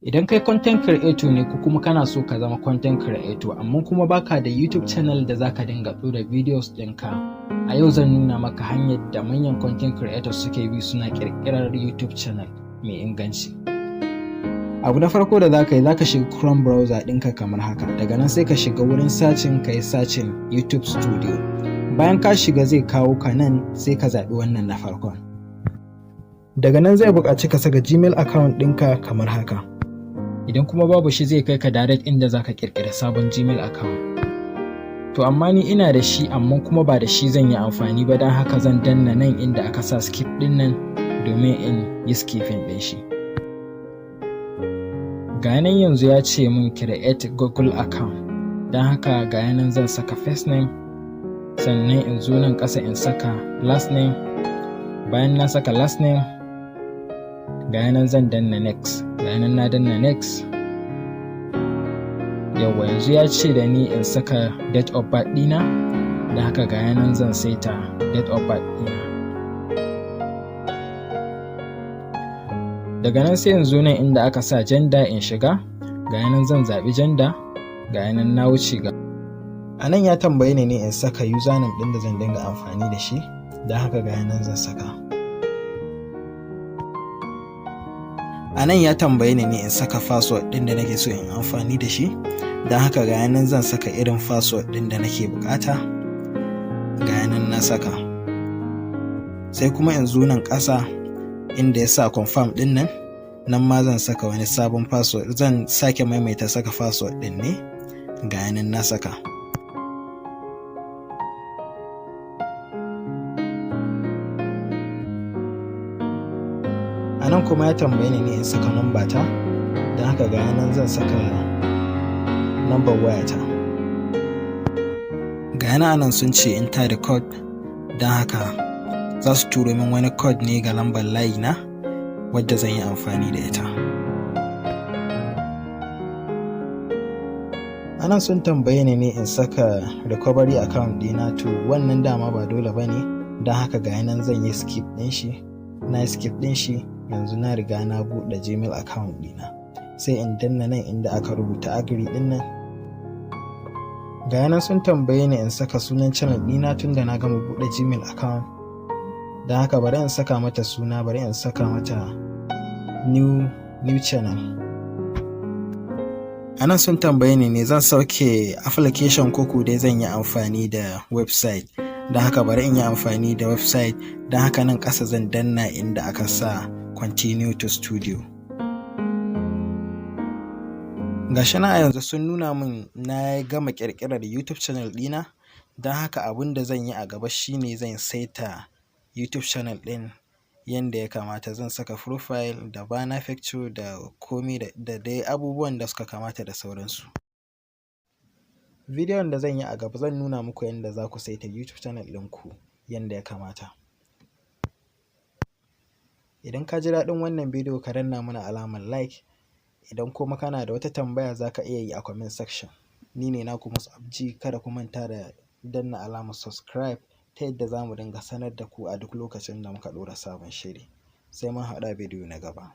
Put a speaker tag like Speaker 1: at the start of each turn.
Speaker 1: Idan kai content creator ne ko kuma kana so ka zama content creator amma kuma baka da YouTube channel da zaka dinga ɗora videos ɗinka, a yau zan nuna maka hanyar da manyan content creators suke bi suna ƙirƙirar YouTube channel mai inganci. Abu na farko da zaka yi, zaka shiga Chrome browser ɗinka kamar haka. Daga nan sai ka shiga wurin searching, ka yi searching YouTube Studio. Bayan ka shiga zai kawo ka nan, sai ka zaɓi wannan na farkon. Daga nan zai buƙaci ka saka Gmail account ɗinka kamar haka. Idan kuma babu shi zai kai ka direct inda zaka ƙirƙiri sabon Gmail account. To amma ni ina da shi amma kuma ba da shi zan yi amfani ba, don haka zan danna nan inda aka sa skip ɗin nan domin in yi skipping ɗin shi. Ga nan yanzu ya ce mun create Google account, don haka ga nan zan saka first name, sannan in zo nan ƙasa in saka last name. Bayan na saka last name, ga nan zan danna next. Ga nan na danna next. Yawwa yanzu ya ce da ni in saka date of birth ɗina, da haka ga nan zan saita date of birth ɗina. Daga nan sai in zo nan inda aka sa gender in shiga, ga nan zan zaɓi gender, ga nan na wuce ga. A nan ya tambaye ni ne in saka username ɗin da zan dinga amfani da shi, don haka ga nan zan saka. A nan ya tambaye ni ne in saka password ɗin da nake so in amfani da shi, don haka ga nan zan saka irin password ɗin da nake bukata, ga nan na saka. Sai kuma in zo nan ƙasa inda ya sa confirm ɗin nan ma zan saka wani sabon password. Zan sake maimaita saka password ɗin ne, ga nan na saka. A nan kuma ya tambaye ni ne in saka number ta, don haka ga nan zan saka number wayata. Ga nan sun ce enter the code, don haka za su turo min wani code ne ga lambar layi na wadda zan yi amfani da ita. A nan sun tambaye ni ne in saka recovery account ɗina, to wannan dama ba dole ba ne, don haka ga nan zan yi skip ɗin shi. Na skip ɗin shi, yanzu na riga na buɗe Gmail account ɗina. Sai in danna nan inda aka rubuta agree ɗin nan. Ga nan sun tambaye ni in saka sunan channel ɗina tunda na gama buɗe Gmail account. Don haka bari in saka mata suna, bari in saka mata new channel. A nan sun tambaye ni ne zan sauke application ko dai zan yi amfani da website. Don haka bari in yi amfani da website, don haka nan ƙasa zan danna inda aka sa continue to studio. Gashi na a yanzu sun nuna min na gama ƙirƙirar YouTube channel ɗina, don haka abin da zan yi a gaba shine zan saita YouTube channel ɗin yanda ya kamata. Zan saka profile da banner picture da komi da dai abubuwan da suka kamata da sauransu. Bidiyon da zan yi a gaba zan nuna muku yanda za ku saita YouTube channel ɗinku yanda ya kamata. Idan ka ji daɗin wannan bidiyo ka danna mana alamar like. Idan kuma kana da wata tambaya za ka iya yi a comment section. Ni ne naku Mus'ab G. Kada ku manta da danna alamar subscribe ta yadda za mu dinga sanar da ku a duk lokacin da muka ɗora sabon shiri. Sai mun haɗu a bidiyo na gaba.